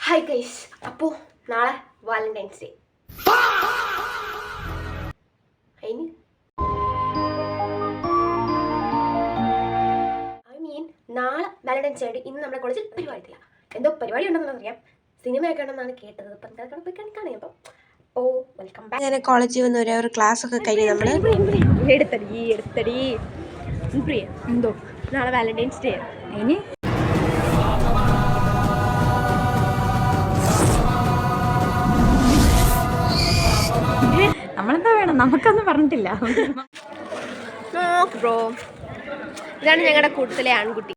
Hi guys, അപ്പോൾ നാളെ Valentine's day. അതിന് നാളെ വാലന്റൈൻസ് ഡേ. ഇന്ന് നമ്മുടെ കോളേജിൽ പരിപാടിയില്ല, എന്തോ പരിപാടി ഉണ്ടെന്ന് അറിയാം. സിനിമയൊക്കെ ഉണ്ടെന്നാണ് കേട്ടത്. അപ്പം എന്താ പോയി കാണിക്കാണ്. അപ്പം വെൽക്കം ബാക്ക്. അങ്ങനെ കോളേജിൽ വന്ന് ഒരു ക്ലാസ് ഒക്കെ കഴിഞ്ഞ് നമ്മൾ എടുത്തടി പ്രിയ എന്തോ നാളെ വാലന്റൈൻസ് ഡേ. അതിന് നമ്മളെന്താ വേണം, നമുക്കൊന്നും പറഞ്ഞിട്ടില്ല. ബ്രോ, ഇതാണ് ഞങ്ങളുടെ കൂട്ടത്തിലെ ആൺകുട്ടി.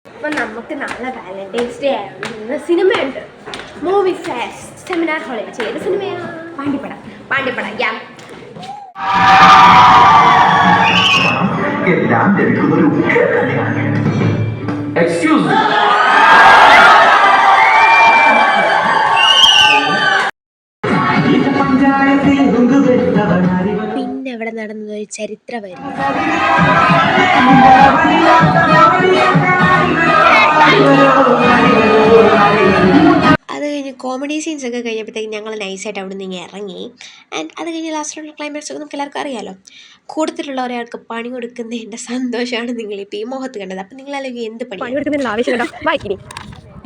അപ്പം നമുക്ക് നാളെ വാലന്റൈൻസ് ഡേ ആയതുകൊണ്ട് ഇന്ന് സിനിമയുണ്ട്. മൂവി ഫെസ്റ്റ് സെമിനാർ ഹാളിൽ. ഏത് സിനിമയാണ്? പാണ്ടിപ്പട. പിന്നെ അവിടെ നടന്നത് ഒരു ചരിത്രമായിരുന്നു. അത് കഴിഞ്ഞ് കോമഡി സീൻസ് ഒക്കെ കഴിഞ്ഞപ്പോഴത്തേക്ക് ഞങ്ങൾ നൈസായിട്ട് അവിടെ നിന്ന് ഇറങ്ങി. ആൻഡ് അത് കഴിഞ്ഞ് ലാസ്റ്റിലുള്ള ക്ലൈമാക്സ് ഒക്കെ നമുക്ക് എല്ലാവർക്കും അറിയാമല്ലോ. കൂടുതലുള്ള ഒരാൾക്ക് പണി കൊടുക്കുന്നതിൻ്റെ സന്തോഷമാണ് നിങ്ങളിപ്പോൾ ഈ മുഖത്ത് കണ്ടത്. അപ്പം നിങ്ങളല്ലെങ്കിൽ എന്ത് പണി കൊടുക്കുന്നതിനുള്ള ആവശ്യമുണ്ടോ? വായിക്കിനി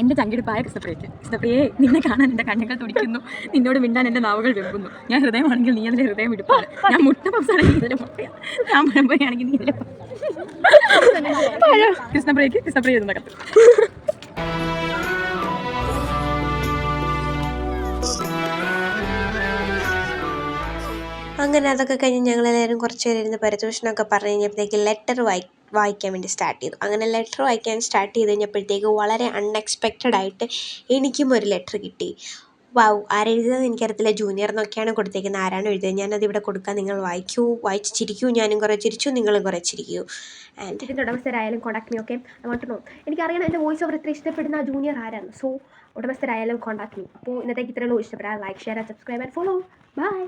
എൻ്റെ ചങ്കിടിപ്പായ കൃഷ്ണപ്രിയേ, നിന്നെ കാണാൻ എൻ്റെ കണ്ണുകൾ തുടിക്കുന്നു, നിന്നോട് മിണ്ടാൻ എൻ്റെ നാവുകൾ വെമ്പുന്നു. ഞാൻ ഹൃദയമാണെങ്കിൽ നീ അതിലെ ഹൃദയം ഇടുപ്പാണ്. ഞാൻ മുട്ട പപ്സാണെങ്കിൽ ഇതിലെ മുട്ടയാണ്. ഞാൻ പഴംപൊരിയാണെങ്കിൽ നീ ഇതിലെ കൃഷ്ണപ്രിയ എഴുതുന്ന കത്ത്. അങ്ങനെ അതൊക്കെ കഴിഞ്ഞ് ഞങ്ങളെല്ലാവരും കുറച്ച് പേര് ഇരുന്ന് പരിതോഷണമൊക്കെ പറഞ്ഞു കഴിഞ്ഞപ്പോഴത്തേക്ക് ലെറ്റർ വായിക്കാൻ വേണ്ടി സ്റ്റാർട്ട് ചെയ്തു. അങ്ങനെ ലെറ്റർ വായിക്കാൻ സ്റ്റാർട്ട് ചെയ്ത് കഴിഞ്ഞപ്പോഴത്തേക്ക് വളരെ അൺഎക്സ്പെക്റ്റഡ് ആയിട്ട് എനിക്കും ഒരു ലെറ്റർ കിട്ടി. ആരെഴുതിയതെന്ന് എനിക്കറിയത്തില്ല. ജൂനിയർ എന്നൊക്കെയാണ് കൊടുത്തേക്കുന്നത്. ആരാണ് എഴുതിയത് ഞാനതിവിടെ കൊടുക്കാൻ, നിങ്ങൾ വായിച്ച് ചിരിക്കൂ. ഞാനും കുറേ ചിരിച്ചു, നിങ്ങളും കുറേ ചിരിക്കൂ. ആൻഡ് ഇതിൻ്റെ ഉടമസ്ഥരായാലും കോണ്ടാക്ട് മീ. ഓക്കെ, അങ്ങോട്ട് എനിക്കറിയണം എൻ്റെ വോയിസ് ഓവർ ഇത്ര ഇഷ്ടപ്പെടുന്ന ആ ജൂനിയർ ആരാണ്. സോ ഉടമസ്ഥരായാലും കോണ്ടാക്ട് മീ. അപ്പോൾ ഇന്നത്തേക്ക് ഇത്രയുള്ളൂ. ഇഷ്ടപ്പെടാൻ like, share, subscribe and follow. By.